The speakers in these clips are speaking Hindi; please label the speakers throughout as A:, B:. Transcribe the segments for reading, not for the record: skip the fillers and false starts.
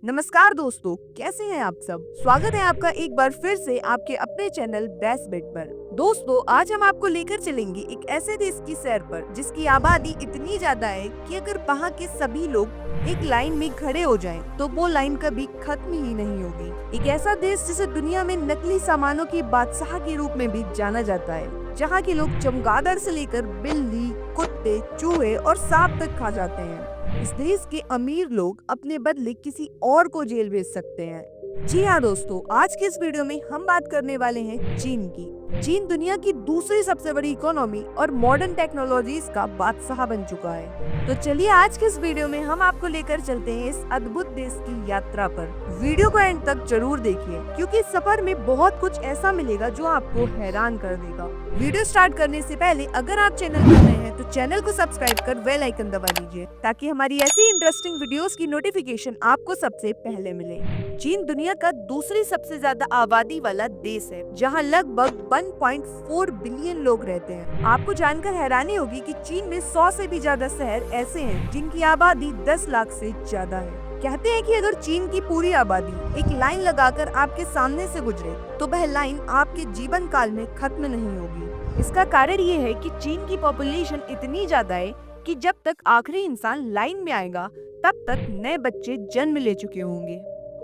A: नमस्कार दोस्तों, कैसे हैं आप सब। स्वागत है आपका एक बार फिर से आपके अपने चैनल बेस्ट बिट पर। दोस्तों, आज हम आपको लेकर चलेंगे एक ऐसे देश की सैर पर जिसकी आबादी इतनी ज्यादा है कि अगर वहाँ के सभी लोग एक लाइन में खड़े हो जाएं, तो वो लाइन कभी खत्म ही नहीं होगी। एक ऐसा देश जिसे दुनिया में नकली सामानों की बादशाह के रूप में भी जाना जाता है, जहाँ के लोग चमगादड़ से लेकर बिल्ली, कुत्ते, चूहे और सांप तक खा जाते हैं। इस देश के अमीर लोग अपने बदले किसी और को जेल भेज सकते हैं। जी हाँ दोस्तों, आज के इस वीडियो में हम बात करने वाले हैं चीन की। चीन दुनिया की दूसरी सबसे बड़ी इकोनॉमी और मॉडर्न टेक्नोलॉजीज का बादशाह बन चुका है। तो चलिए आज के इस वीडियो में हम आपको लेकर चलते हैं इस अद्भुत देश की यात्रा पर। वीडियो को एंड तक जरूर देखिए, क्योंकि इस सफर में बहुत कुछ ऐसा मिलेगा जो आपको हैरान कर देगा। वीडियो स्टार्ट करने से पहले अगर आप चैनल पर नए हैं तो चैनल को सब्सक्राइब कर बेल आइकन दबा दीजिए, ताकि हमारी ऐसी इंटरेस्टिंग वीडियोस की नोटिफिकेशन आपको सबसे पहले मिले। चीन दुनिया का दूसरी सबसे ज्यादा आबादी वाला देश है, जहां लगभग 1.4 बिलियन लोग रहते हैं। आपको जानकर हैरानी होगी कि चीन में 100 से भी ज्यादा शहर ऐसे हैं जिनकी आबादी 10 लाख से ज्यादा है। कहते हैं कि अगर चीन की पूरी आबादी एक लाइन लगाकर आपके सामने से गुजरे तो वह लाइन आपके जीवन काल में खत्म नहीं होगी। इसका कारण ये है कि चीन की पॉपुलेशन इतनी ज्यादा है कि जब तक आखिरी इंसान लाइन में आएगा तब तक नए बच्चे जन्म ले चुके होंगे,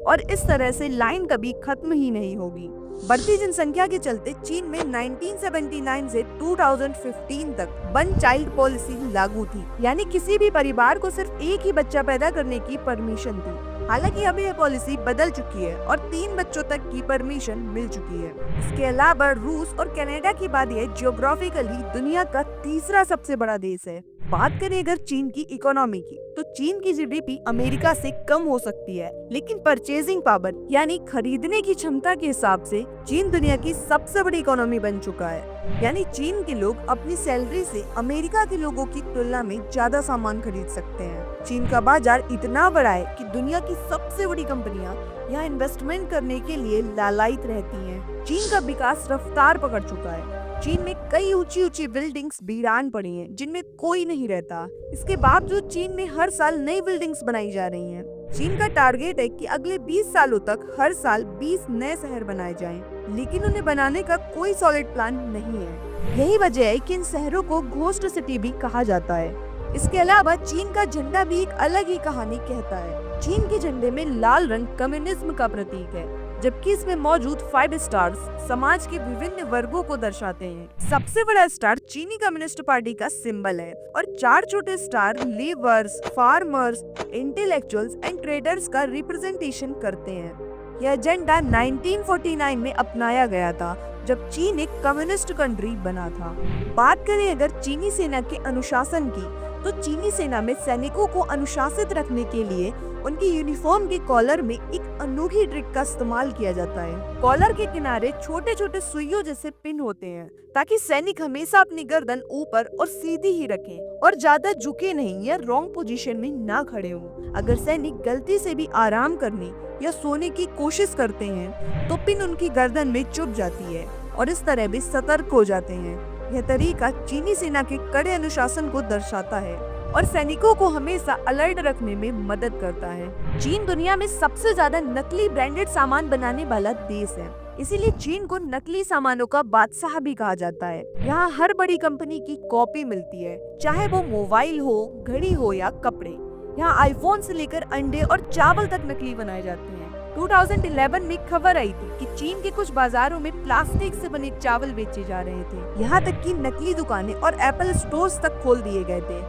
A: और इस तरह से लाइन कभी खत्म ही नहीं होगी। बढ़ती जनसंख्या के चलते चीन में 1979 से 2015 तक वन चाइल्ड पॉलिसी लागू थी, यानी किसी भी परिवार को सिर्फ एक ही बच्चा पैदा करने की परमिशन थी। हालांकि अब यह पॉलिसी बदल चुकी है और 3 बच्चों तक की परमिशन मिल चुकी है। इसके अलावा रूस और कनाडा के बाद यह जियोग्राफिकली दुनिया का तीसरा सबसे बड़ा देश है। बात करें अगर चीन की इकोनॉमी की, तो चीन की जीडीपी अमेरिका से कम हो सकती है, लेकिन परचेजिंग पावर यानी खरीदने की क्षमता के हिसाब से चीन दुनिया की सबसे बड़ी इकोनॉमी बन चुका है। यानी चीन के लोग अपनी सैलरी से अमेरिका के लोगों की तुलना में ज्यादा सामान खरीद सकते हैं। चीन का बाजार इतना बड़ा है कि दुनिया की सबसे बड़ी कंपनियां यहाँ इन्वेस्टमेंट करने के लिए लालायित रहती हैं। चीन का विकास रफ्तार पकड़ चुका है। चीन में कई ऊंची ऊंची बिल्डिंग्स वीरान पड़ी हैं, जिनमें कोई नहीं रहता। इसके बावजूद चीन में हर साल नई बिल्डिंग्स बनाई जा रही हैं। चीन का टारगेट है कि अगले 20 सालों तक हर साल 20 नए शहर बनाए जाएं, लेकिन उन्हें बनाने का कोई सॉलिड प्लान नहीं है। यही वजह है कि इन शहरों को घोस्ट सिटी भी कहा जाता है। इसके अलावा चीन का झंडा भी एक अलग ही कहानी कहता है। चीन के झंडे में लाल रंग कम्युनिज्म का प्रतीक है, जबकि इसमें मौजूद 5 स्टार्स समाज के विभिन्न वर्गों को दर्शाते हैं। सबसे बड़ा स्टार चीनी कम्युनिस्ट पार्टी का सिंबल है, और 4 छोटे star labours, farmers, intellectuals and traders का रिप्रेजेंटेशन करते हैं। यह एजेंडा 1949 में अपनाया गया था, जब चीन एक कम्युनिस्ट कंट्री बना था। बात करें अगर चीनी सेना के अनुशासन की, तो चीनी सेना में सैनिकों को अनुशासित रखने के लिए उनकी यूनिफॉर्म के कॉलर में एक अनोखी ट्रिक का इस्तेमाल किया जाता है। कॉलर के किनारे छोटे छोटे सुइयों जैसे पिन होते हैं, ताकि सैनिक हमेशा अपनी गर्दन ऊपर और सीधी ही रखें और ज्यादा झुके नहीं या रॉन्ग पोजीशन में ना खड़े हों। अगर सैनिक गलती से भी आराम करने या सोने की कोशिश करते हैं तो पिन उनकी गर्दन में चुभ जाती है, और इस तरह भी सतर्क हो जाते हैं। यह तरीका चीनी सेना के कड़े अनुशासन को दर्शाता है और सैनिकों को हमेशा अलर्ट रखने में मदद करता है। चीन दुनिया में सबसे ज्यादा नकली ब्रांडेड सामान बनाने वाला देश है, इसीलिए चीन को नकली सामानों का बादशाह भी कहा जाता है। यहाँ हर बड़ी कंपनी की कॉपी मिलती है, चाहे वो मोबाइल हो, घड़ी हो या कपड़े। यहाँ आईफोन से लेकर अंडे और चावल तक नकली बनाए जाते हैं। 2011 में खबर आई थी कि चीन के कुछ बाजारों में प्लास्टिक से बने चावल बेचे जा रहे थे। यहाँ तक कि नकली दुकानें और एप्पल स्टोर्स तक खोल दिए गए थे,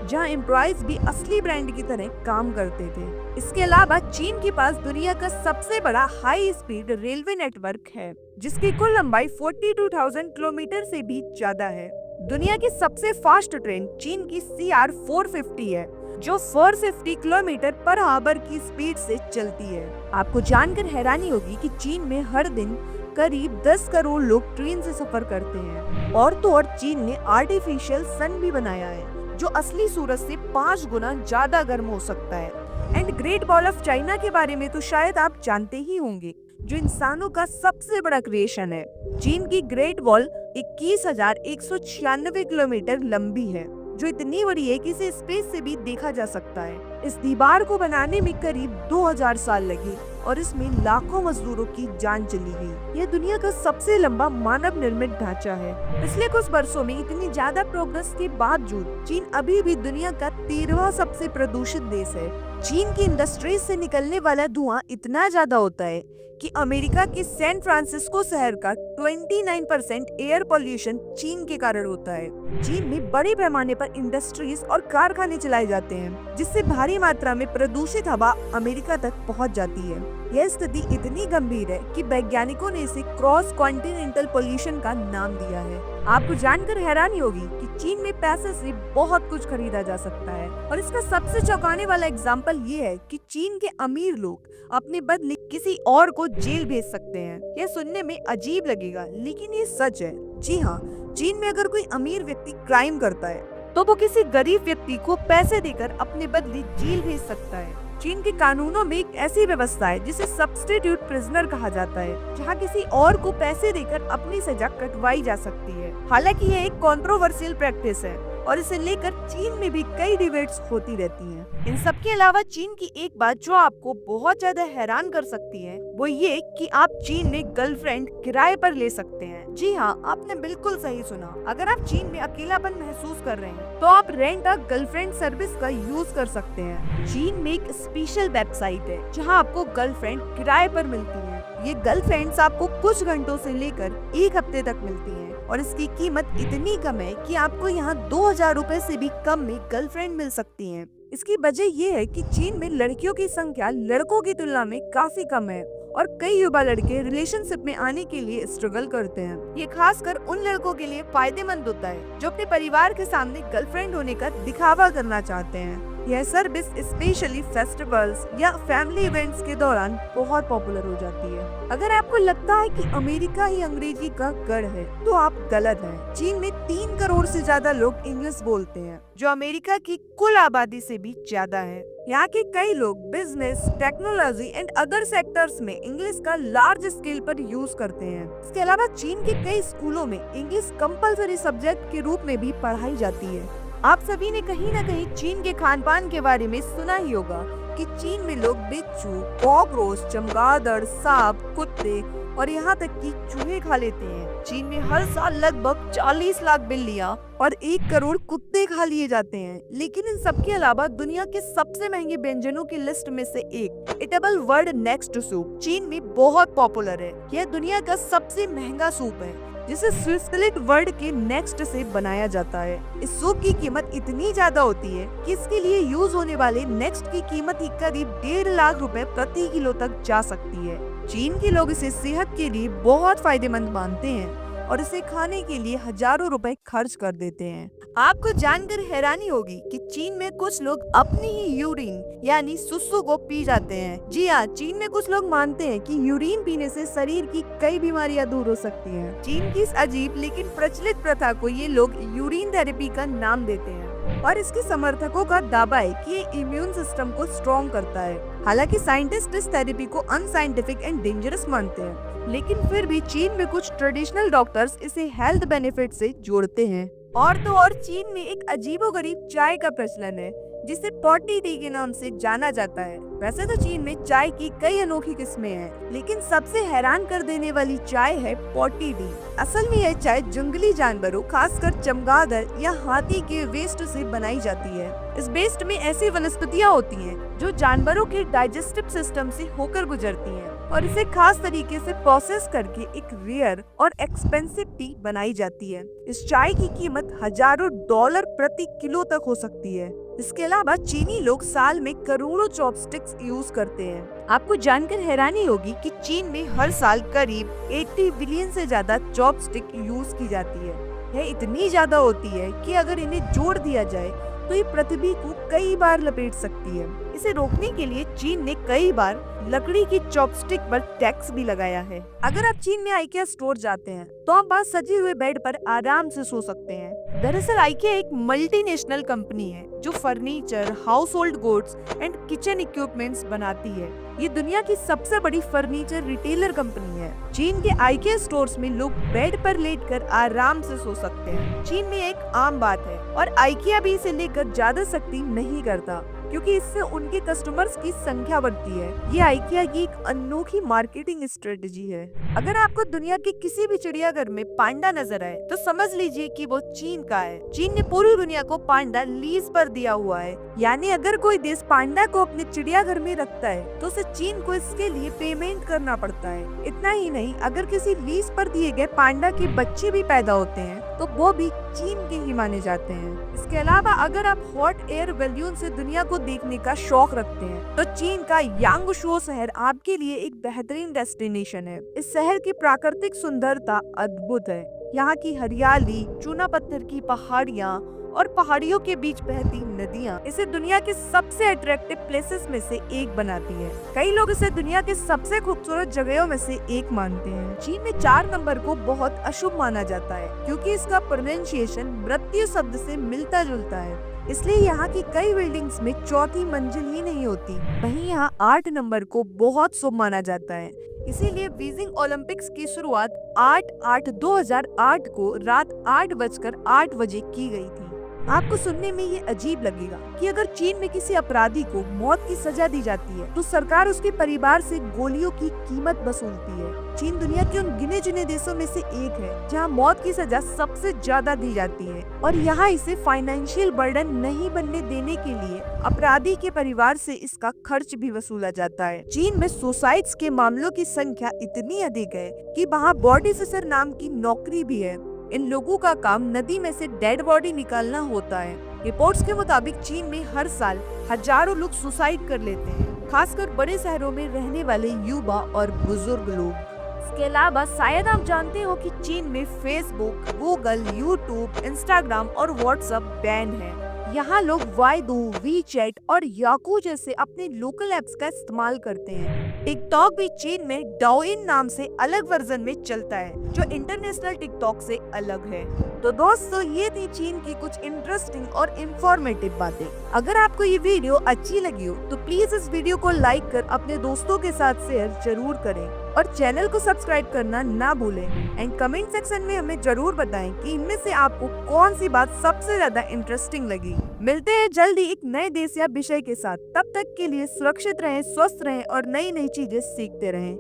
A: जहाँ एम्प्लॉइज भी असली ब्रांड की तरह काम करते थे। इसके अलावा चीन के पास दुनिया का सबसे बड़ा हाई स्पीड रेलवे नेटवर्क है, जिसकी कुल लंबाई 42,000 किलोमीटर से भी ज्यादा है। दुनिया की सबसे फास्ट ट्रेन चीन की CR450 है, जो 450 किलोमीटर पर आवर की स्पीड से चलती है। आपको जानकर हैरानी होगी कि चीन में हर दिन करीब 10 करोड़ लोग ट्रेन से सफर करते हैं। और तो और चीन ने आर्टिफिशियल सन भी बनाया है, जो असली सूरज से 5 गुना ज्यादा गर्म हो सकता है। And great wall of China के बारे में तो शायद आप जानते ही होंगे, जो इंसानों का सबसे बड़ा क्रिएशन है। चीन की ग्रेट वॉल 21,196 किलोमीटर लंबी है, जो इतनी बड़ी है कि इसे स्पेस से भी देखा जा सकता है। इस दीवार को बनाने में करीब 2000 साल लगे और इसमें लाखों मजदूरों की जान चली गई। यह दुनिया का सबसे लंबा मानव निर्मित ढांचा है। पिछले कुछ वर्षों में इतनी ज्यादा प्रोग्रेस के बावजूद चीन अभी भी दुनिया का 13वां सबसे प्रदूषित देश है। चीन की इंडस्ट्रीज से निकलने वाला धुआं इतना ज्यादा होता है कि अमेरिका के सैन फ्रांसिस्को शहर का 29% एयर पोल्यूशन चीन के कारण होता है। चीन में बड़े पैमाने पर इंडस्ट्रीज और कारखाने चलाए जाते हैं, जिससे भारी मात्रा में प्रदूषित हवा अमेरिका तक पहुंच जाती है। यह स्थिति इतनी गंभीर है कि वैज्ञानिकों ने इसे क्रॉस कॉन्टिनेंटल पोल्यूशन का नाम दिया है। आपको जानकर हैरानी होगी कि चीन में पैसे से बहुत कुछ खरीदा जा सकता है, और इसका सबसे चौंकाने वाला एग्जाम्पल ये है कि चीन के अमीर लोग अपने बदले किसी और को जेल भेज सकते हैं। यह सुनने में अजीब लगेगा, लेकिन ये सच है। जी हाँ, चीन में अगर कोई अमीर व्यक्ति क्राइम करता है तो वो किसी गरीब व्यक्ति को पैसे देकर अपने बदले जेल भेज सकता है। चीन के कानूनों में एक ऐसी व्यवस्था है जिसे सब्स्टिट्यूट प्रिजनर कहा जाता है, जहां किसी और को पैसे देकर अपनी सजा कटवाई जा सकती है। हालांकि यह एक कंट्रोवर्शियल प्रैक्टिस है और इसे लेकर चीन में भी कई डिबेट्स होती रहती हैं। इन सब के अलावा चीन की एक बात जो आपको बहुत ज्यादा हैरान कर सकती है, वो ये कि आप चीन में गर्लफ्रेंड किराए पर ले सकते हैं। जी हाँ, आपने बिल्कुल सही सुना। अगर आप चीन में अकेलापन महसूस कर रहे हैं तो आप रेंट अ गर्लफ्रेंड सर्विस का यूज कर सकते हैं। चीन में एक स्पेशल वेबसाइट है जहाँ आपको गर्लफ्रेंड किराए पर मिलती है। ये गर्लफ्रेंड्स आपको कुछ घंटों से लेकर 1 हफ्ते तक मिलती है, और इसकी कीमत इतनी कम है कि आपको यहाँ 2000 रुपए से भी कम में गर्लफ्रेंड मिल सकती है। इसकी वजह ये है कि चीन में लड़कियों की संख्या लड़कों की तुलना में काफी कम है, और कई युवा लड़के रिलेशनशिप में आने के लिए स्ट्रगल करते हैं। ये खासकर उन लड़कों के लिए फायदेमंद होता है जो अपने परिवार के सामने गर्लफ्रेंड होने का दिखावा करना चाहते हैं। यह सर्विस स्पेशली फेस्टिवल्स या फैमिली इवेंट्स के दौरान बहुत पॉपुलर हो जाती है। अगर आपको लगता है कि अमेरिका ही अंग्रेजी का गढ़ है तो आप गलत हैं। चीन में 3 करोड़ से ज्यादा लोग इंग्लिश बोलते हैं, जो अमेरिका की कुल आबादी से भी ज्यादा है। यहाँ के कई लोग business, technology and other sectors में इंग्लिश का लार्ज स्केल पर यूज करते हैं। इसके अलावा चीन के कई स्कूलों में इंग्लिश कंपलसरी सब्जेक्ट के रूप में भी पढ़ाई जाती है। आप सभी ने कहीं न कहीं चीन के खान पान के बारे में सुना ही होगा कि चीन में लोग बिच्छू, कॉकरोच, चमगादड़, सांप, कुत्ते और यहाँ तक कि चूहे खा लेते हैं। चीन में हर साल लगभग 40 लाख बिल्लियाँ और 1 करोड़ कुत्ते खा लिए जाते हैं। लेकिन इन सब के अलावा दुनिया के सबसे महंगे व्यंजनों की लिस्ट में से एक इटेबल वर्ड नेक्स्ट सूप चीन में बहुत पॉपुलर है। यह दुनिया का सबसे महंगा सूप है, जिसे स्विट्जरलैंड वर्ड के नेक्स्ट से बनाया जाता है। इस सूप की कीमत इतनी ज्यादा होती है कि इसके लिए यूज होने वाले नेक्स्ट की कीमत ही करीब 1.5 लाख रुपए प्रति किलो तक जा सकती है। चीन के लोग इसे सेहत के लिए बहुत फायदेमंद मानते हैं और इसे खाने के लिए हजारों रुपए खर्च कर देते हैं। आपको जानकर हैरानी होगी कि चीन में कुछ लोग अपनी ही यूरिन यानी सुसु को पी जाते हैं। जी हाँ, चीन में कुछ लोग मानते हैं कि यूरिन पीने से शरीर की कई बीमारियां दूर हो सकती हैं। चीन की इस अजीब लेकिन प्रचलित प्रथा को ये लोग यूरिन थेरेपी का नाम देते हैं, और इसके समर्थकों का दावा है कि ये इम्यून सिस्टम को स्ट्रॉन्ग करता है। हालांकि साइंटिस्ट इस थेरेपी को अनसाइंटिफिक एंड डेंजरस मानते हैं, लेकिन फिर भी चीन में कुछ ट्रेडिशनल डॉक्टर्स इसे हेल्थ बेनिफिट से जोड़ते हैं। और तो और चीन में एक अजीबोगरीब चाय का प्रचलन है, जिसे पॉटी टी के नाम से जाना जाता है। वैसे तो चीन में चाय की कई अनोखी किस्में हैं, लेकिन सबसे हैरान कर देने वाली चाय है पॉटी टी। असल में यह चाय जंगली जानवरों, खासकर चमगादड़ या हाथी के वेस्ट से बनाई जाती है। इस वेस्ट में ऐसी वनस्पतियां होती हैं जो जानवरों के डाइजेस्टिव सिस्टम से होकर गुजरती हैं, और इसे खास तरीके से प्रोसेस करके एक रेयर और एक्सपेंसिव टी बनाई जाती है। इस चाय की कीमत हजारों डॉलर प्रति किलो तक हो सकती है। इसके अलावा चीनी लोग साल में करोड़ों चॉपस्टिक्स यूज करते हैं। आपको जानकर हैरानी होगी कि चीन में हर साल करीब 80 बिलियन से ज्यादा चॉपस्टिक यूज की जाती है। यह इतनी ज्यादा होती है कि अगर इन्हें जोड़ दिया जाए तो ये पृथ्वी को कई बार लपेट सकती है। इसे रोकने के लिए चीन ने कई बार लकड़ी की चॉपस्टिक पर टैक्स भी लगाया है। अगर आप चीन में आइकिया स्टोर जाते हैं तो आप वहाँ सजे हुए बेड पर आराम से सो सकते हैं। दरअसल आइकिया एक मल्टीनेशनल कंपनी है जो furniture, house hold goods and kitchen equipments बनाती है। ये दुनिया की सबसे बड़ी फर्नीचर रिटेलर कंपनी है। चीन के आइकिया स्टोर्स में लोग बेड पर लेटकर आराम से सो सकते हैं। चीन में एक आम बात है और आइकिया भी इसे लेकर ज्यादा सख्ती नहीं करता, क्योंकि इससे उनके कस्टमर्स की संख्या बढ़ती है। ये आइकिया की एक अनोखी मार्केटिंग स्ट्रेटजी है। अगर आपको दुनिया के किसी भी चिड़ियाघर में पांडा नजर आए तो समझ लीजिए कि वो चीन का है। चीन ने पूरी दुनिया को पांडा लीज पर दिया हुआ है, यानी अगर कोई देश पांडा को अपने चिड़ियाघर में रखता है तो उसे चीन को इसके लिए पेमेंट करना पड़ता है। इतना ही नहीं, अगर किसी लीज पर दिए गए पांडा के बच्चे भी पैदा होते हैं तो वो भी चीन के ही माने जाते हैं। इसके अलावा अगर आप हॉट एयर बैलून से दुनिया को देखने का शौक रखते हैं तो चीन का यांगशो शहर आपके लिए एक बेहतरीन डेस्टिनेशन है। इस शहर की प्राकृतिक सुंदरता अद्भुत है। यहाँ की हरियाली, चूना पत्थर की पहाड़ियाँ और पहाड़ियों के बीच बहती नदियाँ इसे दुनिया के सबसे अट्रैक्टिव प्लेसेस में से एक बनाती है। कई लोग इसे दुनिया के सबसे खूबसूरत जगहों में से एक मानते हैं। चीन में 4 नंबर को बहुत अशुभ माना जाता है, क्योंकि इसका प्रोनाउंसिएशन मृत्यु शब्द से मिलता जुलता है। इसलिए यहाँ की कई बिल्डिंग्स में चौथी मंजिल ही नहीं होती। वहीं यहाँ 8 नंबर को बहुत शुभ माना जाता है। इसीलिए बीजिंग ओलंपिक्स की शुरुआत 8/8/2008 को रात 8:08 की गई थी। आपको सुनने में ये अजीब लगेगा कि अगर चीन में किसी अपराधी को मौत की सजा दी जाती है तो सरकार उसके परिवार से गोलियों की कीमत वसूलती है। चीन दुनिया के उन गिने चुने देशों में से एक है जहां मौत की सजा सबसे ज्यादा दी जाती है, और यहाँ इसे फाइनेंशियल बर्डन नहीं बनने देने के लिए अपराधी के परिवार से इसका खर्च भी वसूला जाता है। चीन में सुसाइड्स के मामलों की संख्या इतनी अधिक है कि वहाँ बॉडी सिसर नाम की नौकरी भी है। इन लोगों का काम नदी में से डेड बॉडी निकालना होता है। रिपोर्ट्स के मुताबिक चीन में हर साल हजारों लोग सुसाइड कर लेते हैं, खासकर बड़े शहरों में रहने वाले युवा और बुजुर्ग लोग। इसके अलावा शायद आप जानते हो कि चीन में फेसबुक, गूगल, यूट्यूब, इंस्टाग्राम और व्हाट्सएप बैन है। यहाँ लोग वाइडू, वीचैट और याकू जैसे अपने लोकल एप्स का इस्तेमाल करते हैं। टिकटॉक भी चीन में डाओइन नाम से अलग वर्जन में चलता है, जो इंटरनेशनल टिकटॉक से अलग है। तो दोस्तों, ये थी चीन की कुछ इंटरेस्टिंग और इंफॉर्मेटिव बातें। अगर आपको ये वीडियो अच्छी लगी हो तो प्लीज इस वीडियो को लाइक कर अपने दोस्तों के साथ शेयर जरूर करें और चैनल को सब्सक्राइब करना ना भूलें। एंड कमेंट सेक्शन में हमें जरूर बताएं कि इनमें से आपको कौन सी बात सबसे ज्यादा इंटरेस्टिंग लगी। मिलते हैं जल्दी एक नए देश या विषय के साथ। तब तक के लिए सुरक्षित रहें, स्वस्थ रहें और नई नई चीजें सीखते रहें।